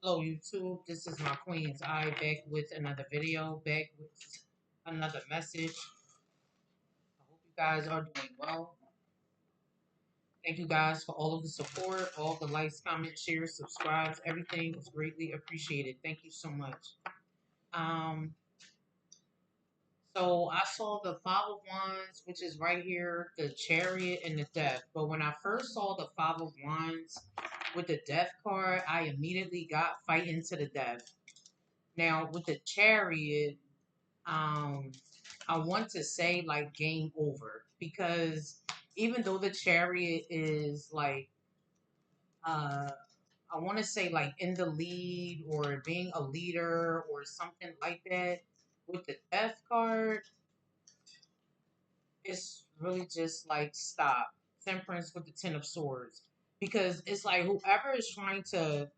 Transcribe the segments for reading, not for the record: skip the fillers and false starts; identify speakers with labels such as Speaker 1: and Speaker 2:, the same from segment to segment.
Speaker 1: Hello YouTube, this is my Queen's Eye back with another video, back with another message. I hope you guys are doing well. Thank you guys for all of the support, all the likes, comments, shares, subscribes, everything is greatly appreciated. Thank you so much. Um, so I saw the Five of Wands, which is right here, the Chariot and the Death. But when I first saw the Five of Wands with the Death card, I immediately got fighting to the death. Now with the Chariot, um I want to say like game over, because even though the Chariot is like uh I want to say like in the lead or being a leader or something like that, with the Death card it's really just like stop. Temperance with the Ten of Swords, because it's like whoever is trying to,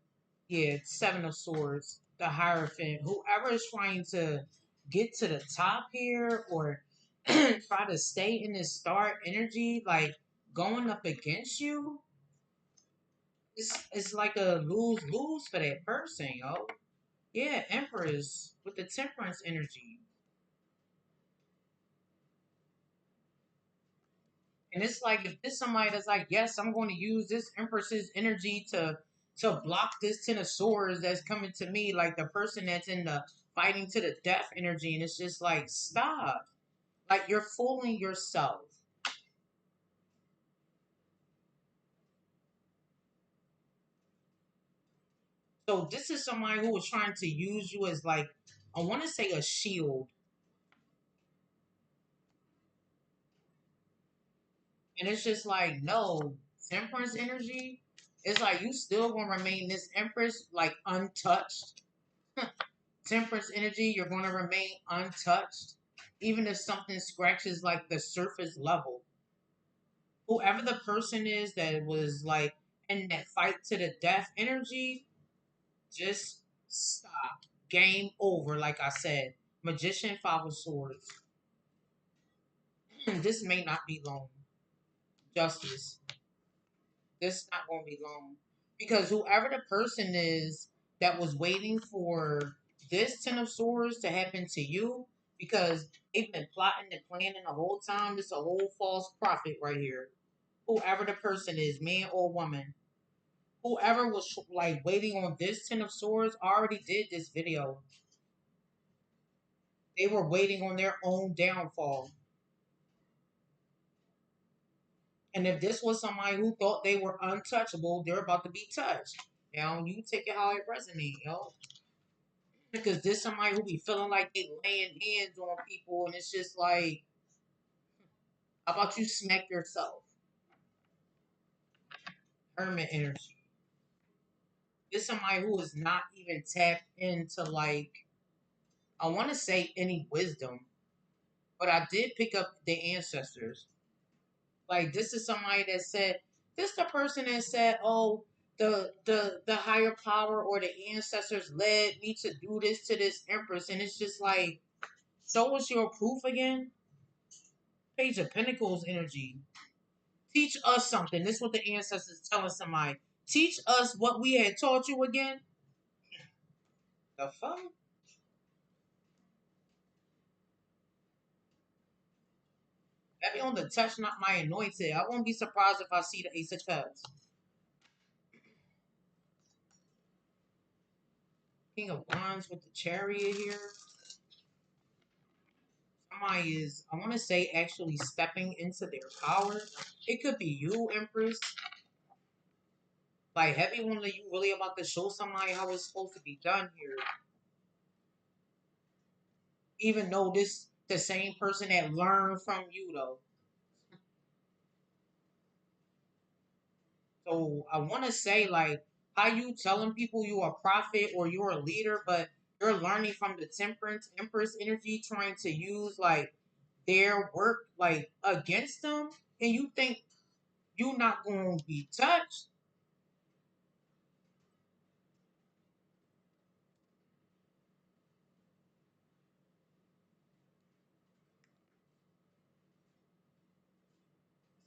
Speaker 1: yeah, Seven of Swords, the Hierophant, whoever is trying to get to the top here or try to stay in this star energy, like going up against you, it's like a lose lose for that person, yo. Yeah, Empress with the Temperance energy. And it's like if this somebody that's like, yes, I'm going to use this Empress's energy to block this Ten of Swords that's coming to me, like the person that's in the fighting to the death energy, and it's just like, stop. Like you're fooling yourself. So this is somebody who was trying to use you as like, I want to say a shield. And it's just like, no, Temperance energy. It's like you still gonna remain this Empress like untouched. Temperance energy, you're going to remain untouched, even if something scratches like the surface level. Whoever the person is that was like in that fight to the death energy, just stop. Game over, like I said. Magician, Five of Swords. This may not be long. Justice. This is not going to be long. Because whoever the person is that was waiting for this Ten of Swords to happen to you, because they've been plotting and planning the whole time, it's a whole false prophet right here. Whoever the person is, man or woman, whoever was like waiting on this Ten of Swords already did this video. They were waiting on their own downfall. And if this was somebody who thought they were untouchable, they're about to be touched. You take it how it resonates, yo. Because this somebody who be feeling like they laying hands on people, and it's just like, how about you smack yourself? Hermit energy. This somebody who is not even tapped into like, I want to say any wisdom, but I did pick up the ancestors. Like this is somebody that said, this the person that said, oh, the higher power or the ancestors led me to do this to this Empress, and it's just like, show us your proof again. Page of Pentacles energy. Teach us something. This is what the ancestors telling somebody. Teach us what we had taught you again. The fuck? That be on the touch, not my anointed. I won't be surprised if I see the Ace of Cups. King of Wands with the Chariot here. Somebody is, I want to say, actually stepping into their power. It could be you, Empress. Like, heavy one that you really about to show somebody how it's supposed to be done here. Even though this the same person that learned from you, though. So I want to say, like, how you telling people you are a prophet or you're a leader, but you're learning from the Temperance Empress energy, trying to use like their work like against them, and you think you're not going to be touched.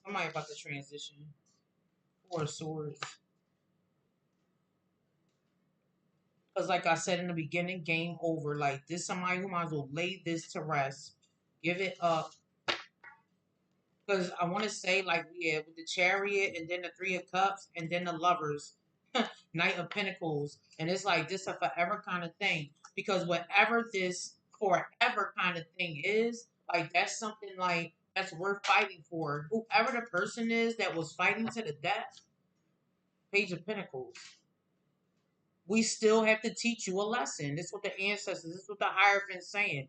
Speaker 1: Somebody about to transition. Four of Swords. Because, like I said in the beginning, game over. Like, this somebody who might as well lay this to rest, give it up. Because I want to say, like, yeah, with the Chariot and then the Three of Cups and then the Lovers, Knight of Pentacles. And it's like this a forever kind of thing. Because whatever this forever kind of thing is, like, that's something like that's worth fighting for. Whoever the person is that was fighting to the death, Page of Pentacles. We still have to teach you a lesson. This is what the ancestors, this is what the Hierophant's saying.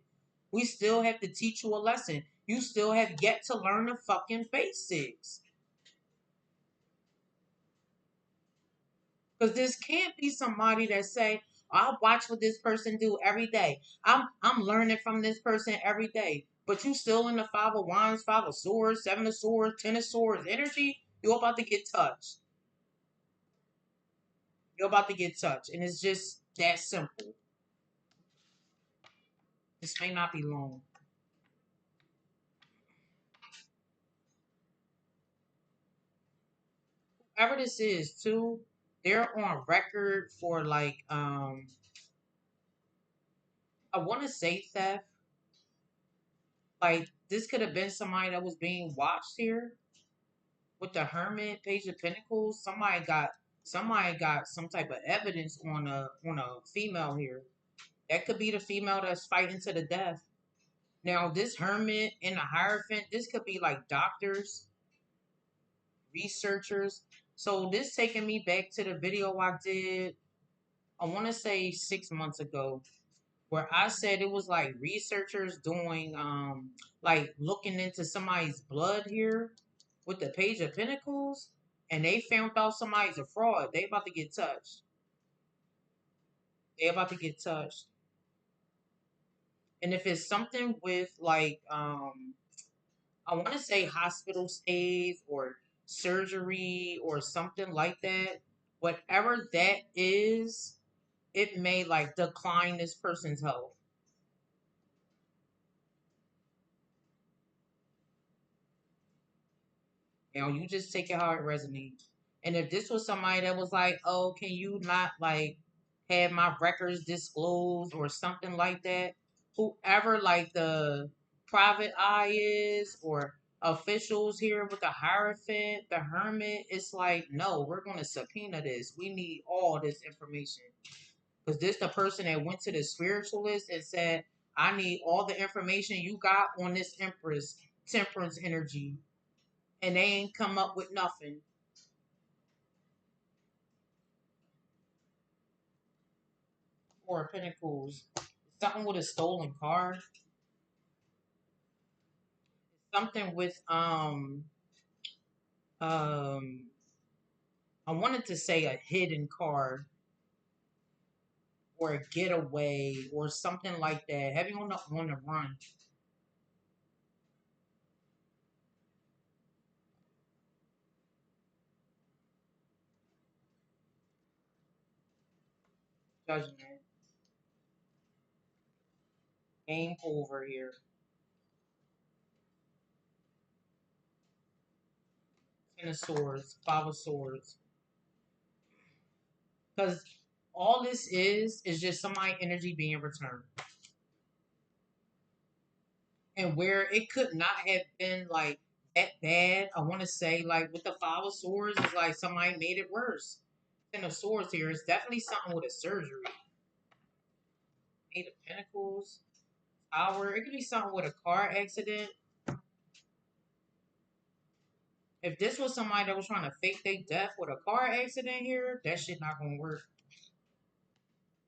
Speaker 1: We still have to teach you a lesson. You still have yet to learn the fucking basics. Because this can't be somebody that say, I watch what this person do every day. I'm learning from this person every day. But you still in the Five of Wands, Five of Swords, Seven of Swords, Ten of Swords energy, you're about to get touched. You're about to get touched. And it's just that simple. This may not be long. Whoever this is too, they're on record for like I wanna say theft. Like, this could have been somebody that was being watched here with the Hermit, Page of Pentacles. Somebody got some type of evidence on a female here. That could be the female that's fighting to the death. Now, this Hermit and the Hierophant, this could be like doctors, researchers. So this taking me back to the video I did, I want to say 6 months ago, where I said it was like researchers doing like looking into somebody's blood here with the Page of Pentacles, and they found out somebody's a fraud. They about to get touched. They about to get touched. And if it's something with like I want to say hospital stays or surgery or something like that, whatever that is, it may like decline this person's health. You know, you just take it how it resonates. And if this was somebody that was like, oh, can you not like have my records disclosed or something like that? Whoever like the private eye is or officials here with the Hierophant, the Hermit, it's like, no, we're going to subpoena this. We need all this information. Because this the person that went to the spiritualist and said, I need all the information you got on this Empress, temperance energy, and they ain't come up with nothing. Or Pentacles, something with a stolen car, something with um I wanted to say a hidden car or a getaway or something like that. Having on the run. Judgment. Game over here. Ten of Swords, Five of Swords. Because all this is just somebody energy being returned. And where it could not have been like that bad, I want to say like with the Five of Swords, it's like somebody made it worse. Ten of Swords here is definitely something with a surgery. Eight of Pentacles, Tower. It could be something with a car accident. If this was somebody that was trying to fake their death with a car accident here, that shit not gonna work.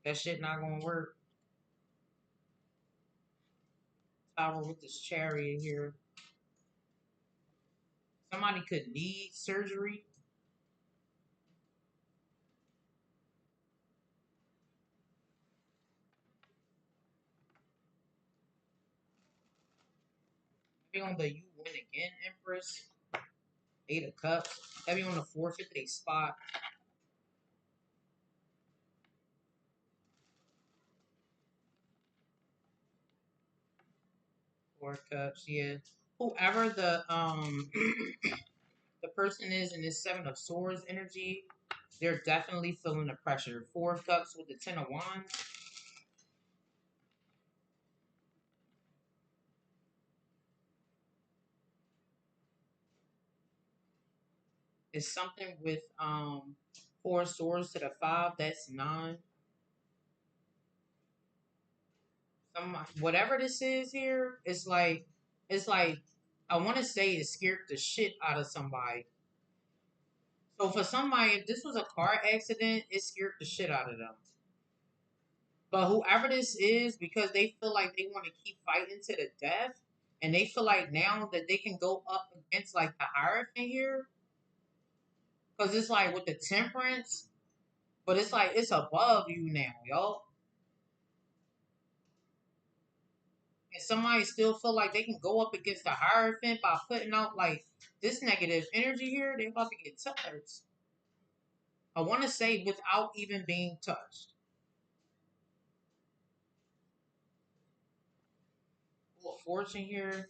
Speaker 1: That shit not gonna work. Tower with this Chariot here. Somebody could need surgery. Maybe on the you win again, Empress. Eight of Cups. Maybe on the forfeit they spot. Four of Cups, yeah. Whoever the the person is in this Seven of Swords energy, They're definitely feeling the pressure. Four of Cups with the Ten of Wands. It's something with Four of Swords to the five. That's nine. Some whatever this is here, it's like I want to say it scared the shit out of somebody. So for somebody, if this was a car accident, it scared the shit out of them. But whoever this is, because they feel like they want to keep fighting to the death, and they feel like now that they can go up against like the Hierophant here, because it's like with the Temperance, but it's like it's above you now, yo. And somebody still feel like they can go up against the Hierophant by putting out like this negative energy here. They about to get touched. I want to say without even being touched. Full of Fortune here.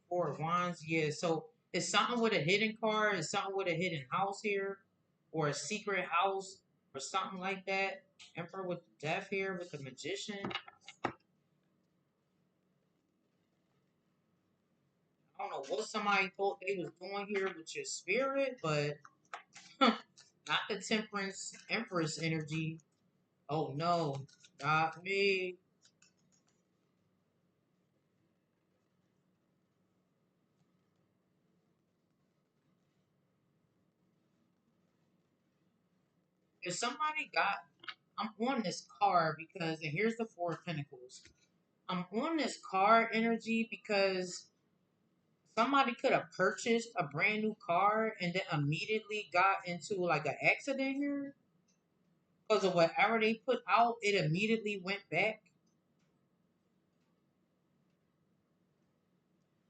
Speaker 1: Four of Wands, yeah. So it's something with a hidden card. It's something with a hidden house here, or a secret house, or something like that. Emperor with the Death here with the Magician. I don't know what somebody thought they was doing here with your spirit, but not the Temperance Empress energy. Oh no, not me. If somebody got, I'm on this card because, and here's the Four of Pentacles. I'm on this card energy because somebody could have purchased a brand new car and then immediately got into like an accident here because of whatever they put out. It immediately went back.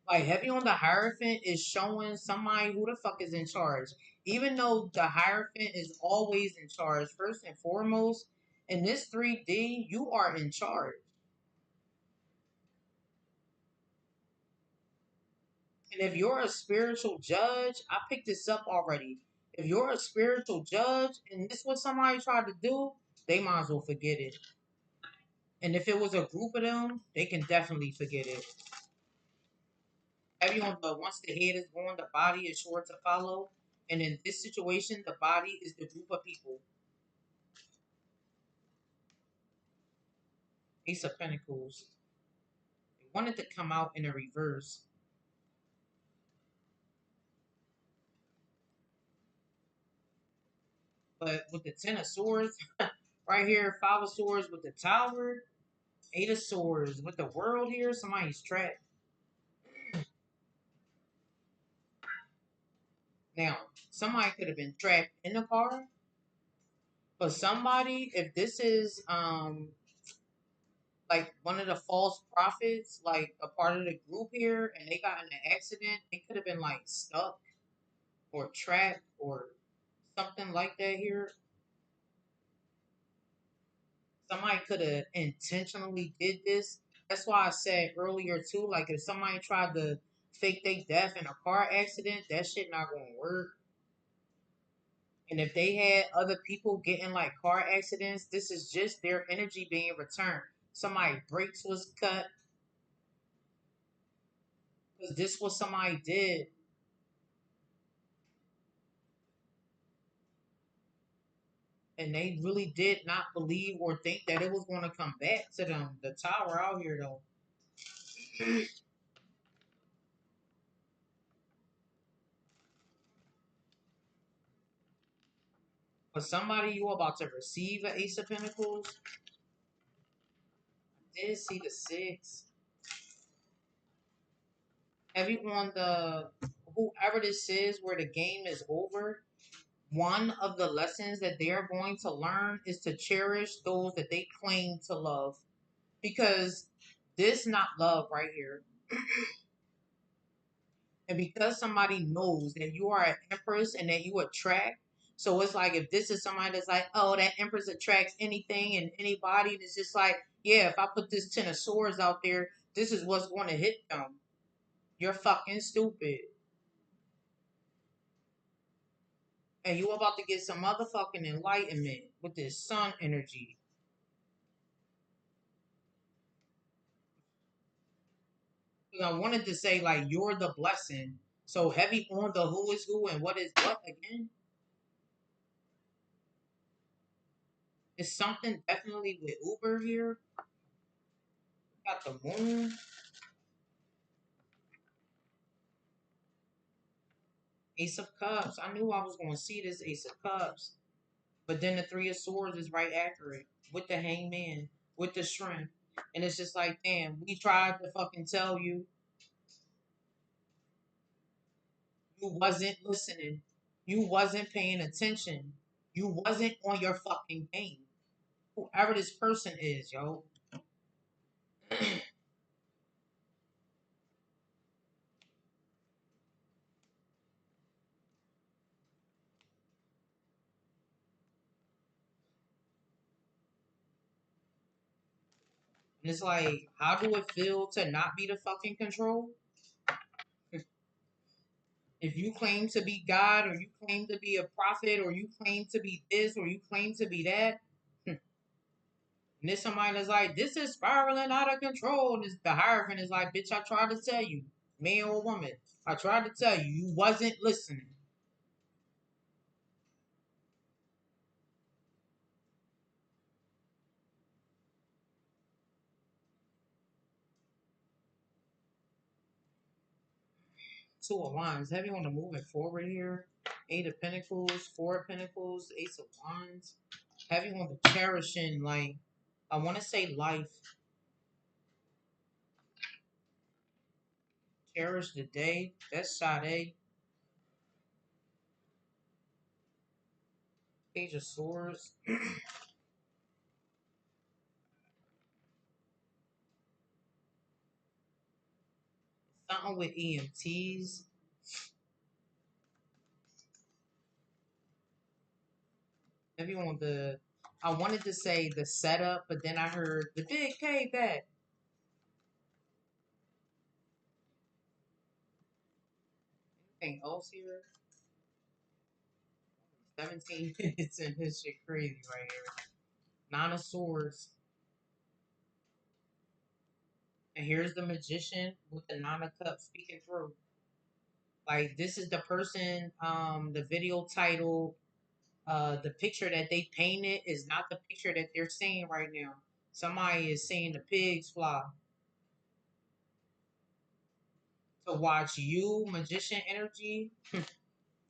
Speaker 1: Like heavy on the Hierophant is showing somebody who the fuck is in charge. Even though the Hierophant is always in charge, first and foremost, in this 3D, you are in charge. And if you're a spiritual judge, I picked this up already. If you're a spiritual judge and this is what somebody tried to do, they might as well forget it. And if it was a group of them, they can definitely forget it. Everyone, but once the head is born, the body is sure to follow. And in this situation, the body is the group of people. Ace of Pentacles. They wanted to come out in a reverse. But with the Ten of Swords, right here, Five of Swords with the Tower, Eight of Swords with the World here, somebody's trapped. Now, somebody could have been trapped in the car, but somebody, if this is like one of the false prophets, like a part of the group here, and they got in an accident, they could have been like stuck or trapped or something like that here. Somebody could have intentionally did this. That's why I said earlier too, like if somebody tried to fake their death in a car accident, that shit not gonna work. And if they had other people getting like car accidents, this is just their energy being returned. Somebody brakes was cut because this was somebody did, and they really did not believe or think that it was going to come back to them. The tower out here though, for somebody you about to receive an Ace of Pentacles, I did see the six. Heavy on the whoever this is, where the game is over. One of the lessons that they're going to learn is to cherish those that they claim to love, because this not love right here. And because somebody knows that you are an empress and that you attract, so it's like if this is somebody that's like, oh, that empress attracts anything and anybody, and it's just like, yeah, if I put this Ten of Swords out there, this is what's going to hit them. You're fucking stupid. And you about to get some motherfucking enlightenment with this sun energy. 'Cause I wanted to say like you're the blessing. So heavy on the who is who and what is what again. It's something definitely with Uber here. Got the moon, Ace of Cups. I knew I was gonna see this Ace of Cups. But then the Three of Swords is right after it. With the hangman. With the shrimp. And it's just like, damn, we tried to fucking tell you. You wasn't listening. You wasn't paying attention. You wasn't on your fucking game. Whoever this person is, yo. And it's like, how do it feel to not be the fucking control? If you claim to be God or you claim to be a prophet or you claim to be this or you claim to be that, and then somebody is like, this is spiraling out of control. And the Hierophant is like, bitch, I tried to tell you, man or woman. I tried to tell you, you wasn't listening. Two of Wands. Heavy on the moving forward here. Eight of Pentacles, Four of Pentacles, Ace of Wands. Heavy on the cherishing, like, I want to say life. Cherish the day. That's Sade. Page of Swords. Something with EMTs. Heavy on the, I wanted to say the setup, but then I heard the big payback. Anything else here? 17 minutes and this shit crazy right here. Nine of Swords. And here's the Magician with the Nine of Cups speaking through. Like this is the person, the video title, the picture that they painted is not the picture that they're seeing right now. Somebody is seeing the pigs fly. To watch you, Magician energy,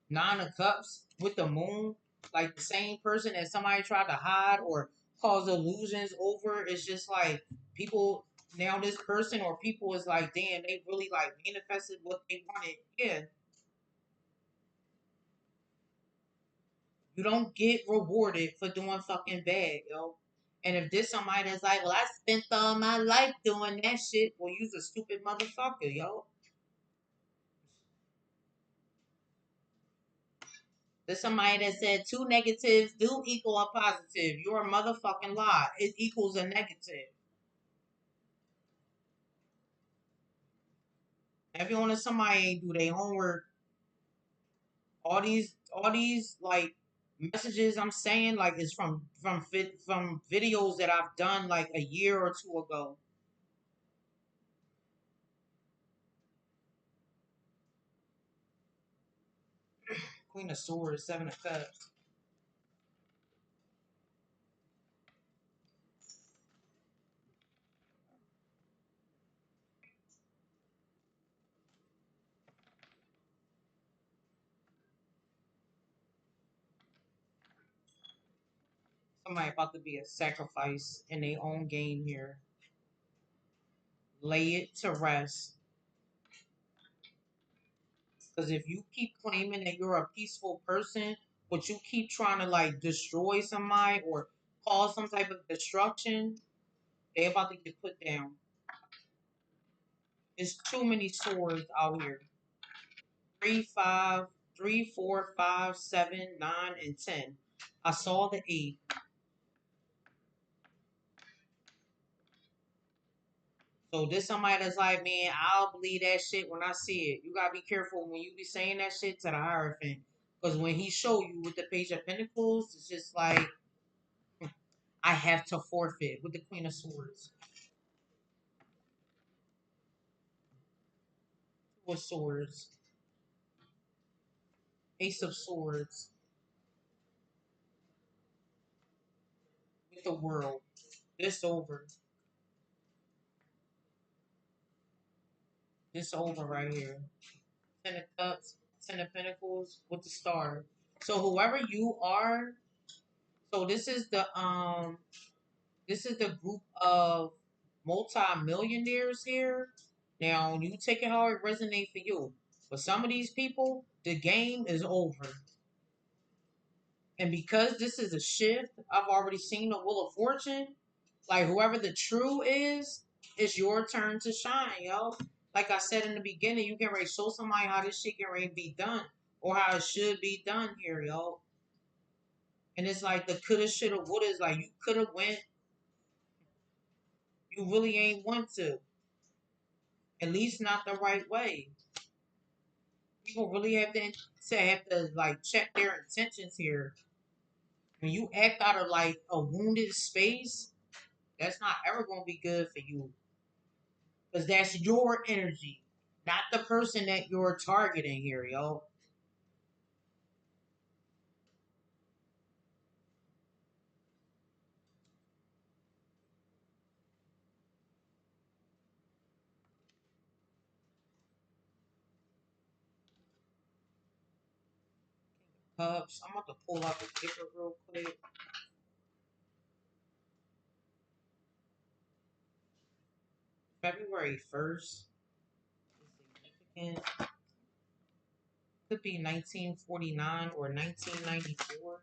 Speaker 1: Nine of Cups with the moon, like the same person that somebody tried to hide or cause illusions over. It's just like people now this person or people is like, damn, they really like manifested what they wanted. Yeah. You don't get rewarded for doing fucking bad, yo. And if this somebody that's like, well, I spent all my life doing that shit, well, you's a stupid motherfucker, yo. There's somebody that said two negatives do equal a positive. You're a motherfucking lie. It equals a negative. Everyone and somebody ain't do their homework. All these like messages I'm saying like is from videos that I've done like a year or two ago. Queen of Swords, Seven of Cups. Somebody about to be a sacrifice in their own game here. Lay it to rest. Because if you keep claiming that you're a peaceful person, but you keep trying to like destroy somebody or cause some type of destruction, they about to get put down. There's too many swords out here. Three, five, three, four, five, seven, 9, and 10. I saw the 8. So this somebody that's like, man, I'll believe that shit when I see it. You gotta be careful when you be saying that shit to the Hierophant. Because when he show you with the Page of Pentacles, it's just like I have to forfeit with the Queen of Swords. Two of Swords, Ace of Swords, with the World. This over. This over right here. Ten of Cups, Ten of Pentacles with the Star. So whoever you are, so this is the group of multi-millionaires here. Now you take it how it resonates for you. For some of these people, the game is over. And because this is a shift, I've already seen the Wheel of Fortune. Like whoever the true is, it's your turn to shine, yo. Like I said in the beginning, you can ready to show somebody how this shit can ready be done. Or how it should be done here, yo. And it's like the coulda, shoulda, woulda is like you coulda went, you really ain't want to. At least not the right way. People really have to like check their intentions here. When you act out of like a wounded space, that's not ever gonna be good for you. Because that's your energy, not the person that you're targeting here, yo. Cups. I'm about to pull out the ticker real quick. February 1st is significant. Could be 1949 or 1994.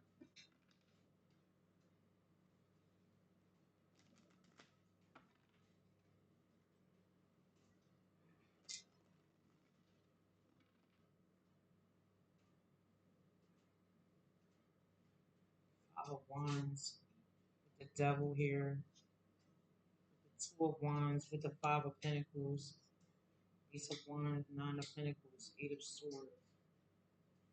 Speaker 1: Five of Wands with the Devil here. The Two of Wands with the Five of Pentacles. Ace of Wands, Nine of Pentacles, Eight of Swords.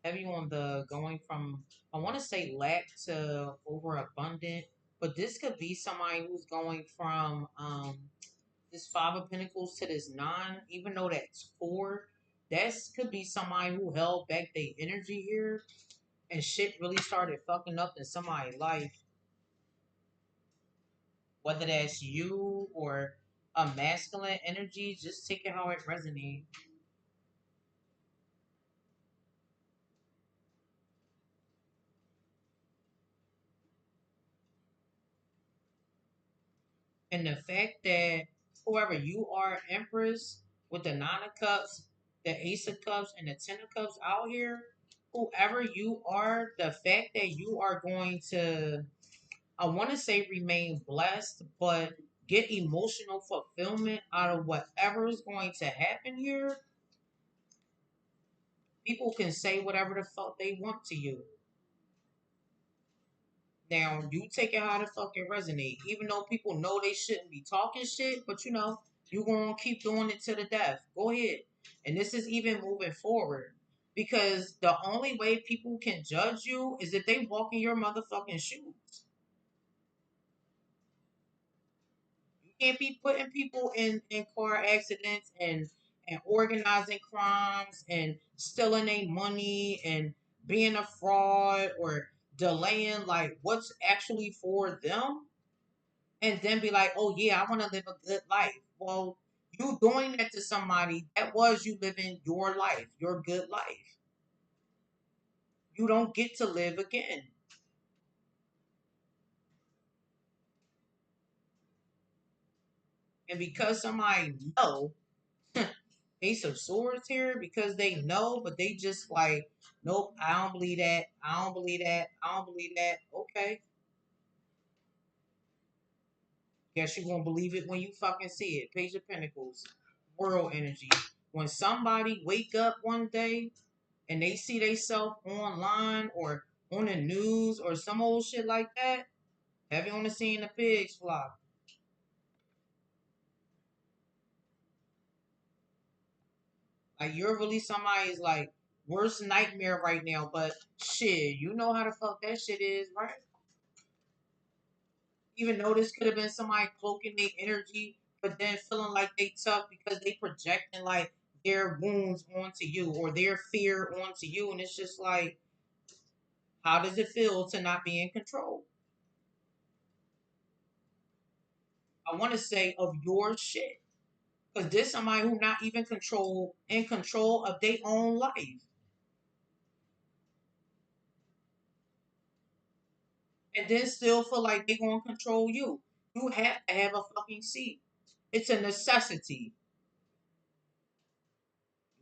Speaker 1: Heavy on the going from, I want to say lack to overabundant, but this could be somebody who's going from this Five of Pentacles to this Nine, even though that's four. That could be somebody who held back their energy here and shit really started fucking up in somebody's life. Whether that's you or a masculine energy, just take it how it resonates. And the fact that whoever you are, Empress, with the Nine of Cups, the Ace of Cups, and the Ten of Cups out here, whoever you are, the fact that you are going to, I want to say remain blessed, but get emotional fulfillment out of whatever is going to happen here, people can say whatever the fuck they want to you. Now you take it how the fuck it resonate. Even though people know they shouldn't be talking shit, but you gonna keep doing it to the death. Go ahead. And this is even moving forward. Because the only way people can judge you is if they walk in your motherfucking shoes. You can't be putting people in car accidents and organizing crimes and stealing their money and being a fraud or delaying like what's actually for them and then be like, oh yeah, I want to live a good life. Well, you doing that to somebody, that was you living your life, your good life. You don't get to live again. And because somebody know, Ace of Swords here, because they know, but they just like, nope, I don't believe that. I don't believe that. I don't believe that. Okay. Guess you won't believe it when you fucking see it. Page of Pentacles, world energy. When somebody wake up one day and they see themselves online or on the news or some old shit like that, have you only seen the pigs fly? Like you're really somebody's like worst nightmare right now. But shit, you know how the fuck that shit is, right? Even though this could have been somebody cloaking their energy, but then feeling like they tough because they projecting like their wounds onto you or their fear onto you, and it's just like, how does it feel to not be in control? I want to say of your shit. Because this somebody who not even in control of their own life. And then still feel like they gonna control you. You have to have a fucking seat. It's a necessity.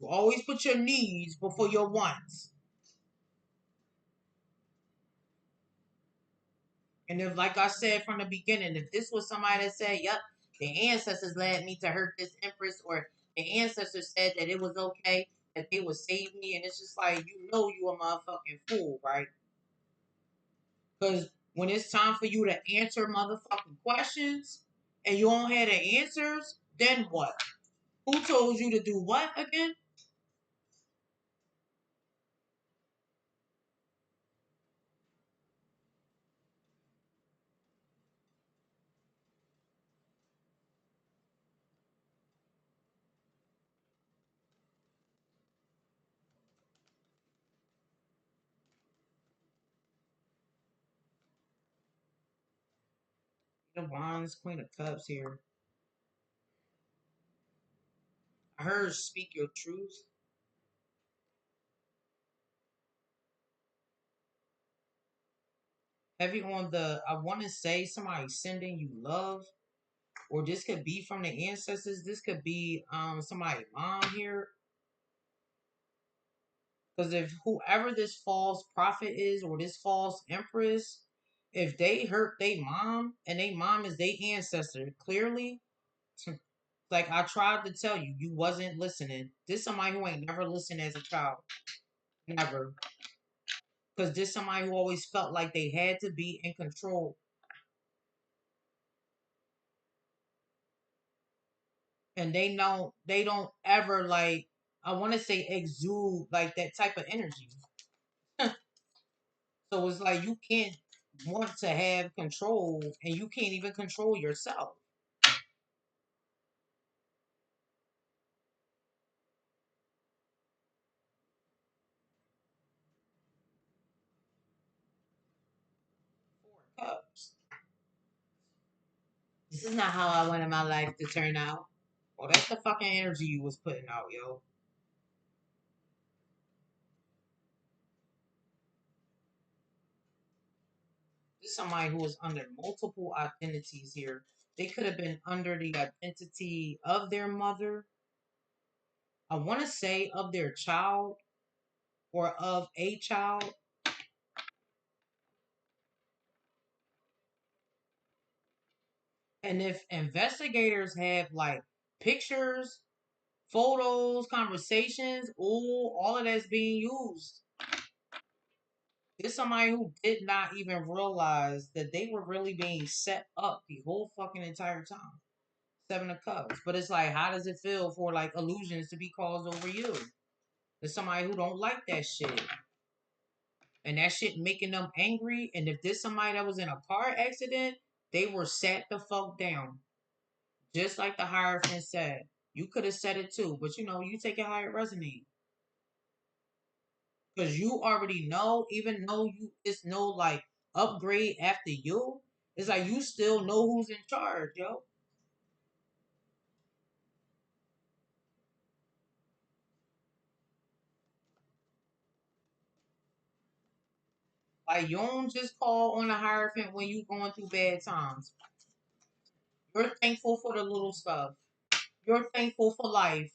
Speaker 1: You always put your needs before your wants. And if, like I said from the beginning, if this was somebody that said, "Yep, the ancestors led me to hurt this empress," or the ancestors said that it was okay, that they would save me, and it's just like, you know, you a motherfucking fool, right? Because when it's time for you to answer motherfucking questions and you don't have the answers, then what? Who told you to do what again? The Wands, Queen of Cups here. I heard speak your truth. Heavy on the, I want to say somebody sending you love, or this could be from the ancestors. This could be somebody mom here. Because if whoever this false prophet is or this false empress, if they hurt their mom and their mom is their ancestor, clearly, like I tried to tell you, you wasn't listening. This somebody who ain't never listened as a child. Never. Because this somebody who always felt like they had to be in control. And they don't ever like, I want to say exude like that type of energy. So it's like you can't want to have control and you can't even control yourself. Four cups. This is not how I wanted my life to turn out. Well, that's the fucking energy you was putting out, yo. This is somebody who was under multiple identities here. They could have been under the identity of their mother, I want to say of their child or of a child. And if investigators have like pictures, photos, conversations, all of that's being used. There's somebody who did not even realize that they were really being set up the whole fucking entire time. Seven of Cups. But it's like, how does it feel for like illusions to be caused over you? There's somebody who don't like that shit. And that shit making them angry. And if there's somebody that was in a car accident, they were sat the fuck down. Just like the Hierophant said. You could have said it too, but you know, you take it how it resonates. Because you already know, even though you it's no like upgrade after you, it's like you still know who's in charge, yo. Like you don't just call on a Hierophant when you going through bad times. You're thankful for the little stuff. You're thankful for life.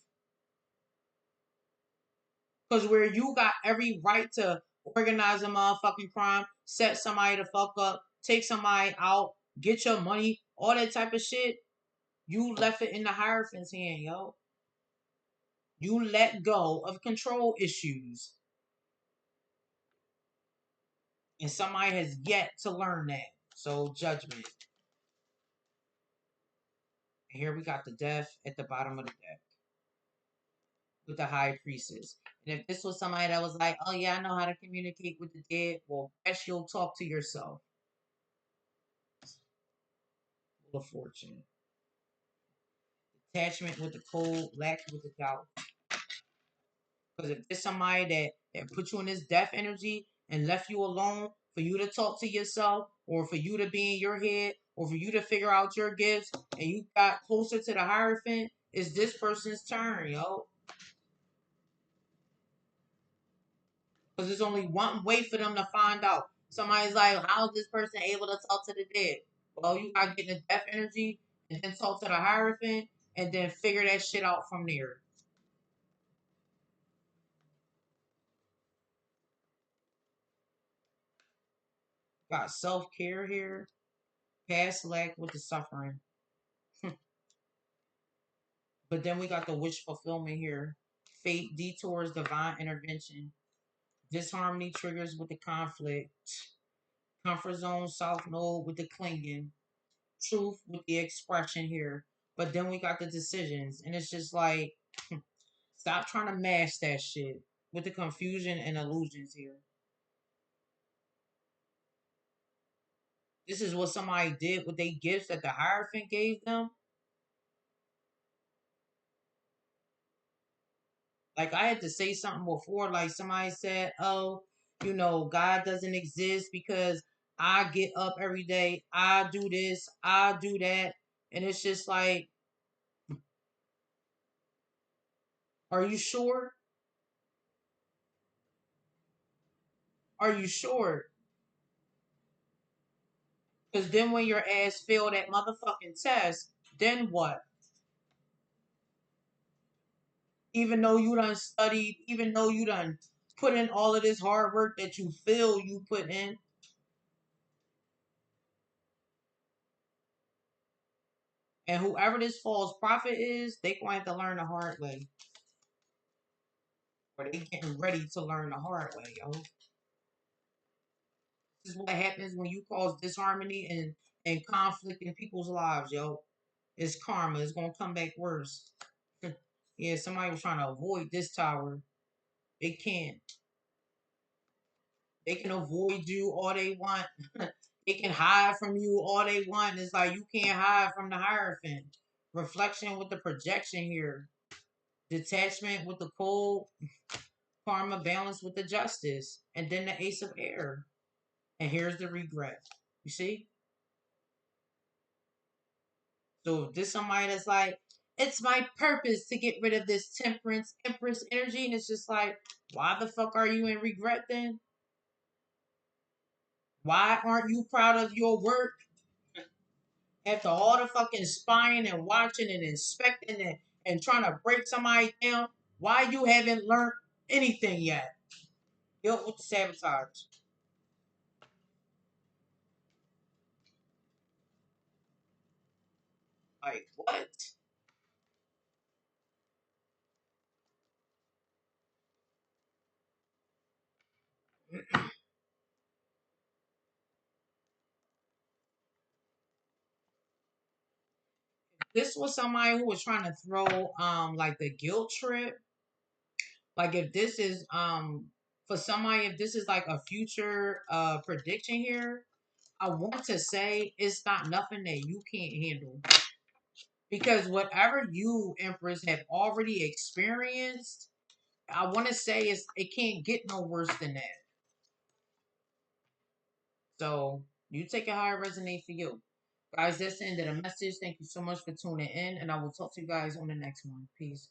Speaker 1: Because where you got every right to organize a motherfucking crime, set somebody to fuck up, take somebody out, get your money, all that type of shit, you left it in the Hierophant's hand, yo. You let go of control issues. And somebody has yet to learn that. So, judgment. And here we got the death at the bottom of the deck. with the high priestess. And if this was somebody that was like, oh yeah, I know how to communicate with the dead, well, best you'll talk to yourself. Wheel of Fortune. Attachment with the cold, lack with the doubt. Because if there's somebody that put you in this death energy and left you alone for you to talk to yourself or for you to be in your head or for you to figure out your gifts and you got closer to the Hierophant, it's this person's turn, yo. Because there's only one way for them to find out. Somebody's like, how is this person able to talk to the dead? Well, you gotta get in the death energy and then talk to the Hierophant and then figure that shit out from there. Got self care here, past lack with the suffering. But then we got the wish fulfillment here. Fate detours divine intervention. Disharmony triggers with the conflict. Comfort zone south node with the clinging. Truth with the expression here. But then we got the decisions. And it's just like, stop trying to mask that shit with the confusion and illusions here. This is what somebody did with their gifts that the Hierophant gave them. Like I had to say something before, like somebody said, oh, God doesn't exist because I get up every day, I do this, I do that. And it's just like, are you sure? Are you sure? Because then when your ass fail that motherfucking test, then what? Even though you done studied, even though you done put in all of this hard work that you feel you put in, and whoever this false prophet is, they going to have to learn the hard way. Or they getting ready to learn the hard way, yo. This is what happens when you cause disharmony and conflict in people's lives, yo. It's karma. It's gonna come back worse. Yeah, somebody was trying to avoid this tower. They can't. They can avoid you all they want. They can hide from you all they want. It's like you can't hide from the Hierophant. Reflection with the projection here. Detachment with the cold. Karma balance with the justice. And then the Ace of Air. And here's the regret. You see? So if this somebody that's like, it's my purpose to get rid of this temperance empress energy, and it's just like, why the fuck are you in regret then? Why aren't you proud of your work after all the fucking spying and watching and inspecting and trying to break somebody down? Why you haven't learned anything yet? Guilt with the sabotage. Like what? This was somebody who was trying to throw like the guilt trip. Like if this is for somebody, if this is like a future prediction here, I want to say it's not nothing that you can't handle. Because whatever you, Empress, have already experienced, I want to say it can't get no worse than that. So you take it how it resonates for you. Guys, that's the end of the message. Thank you so much for tuning in, and I will talk to you guys on the next one. Peace.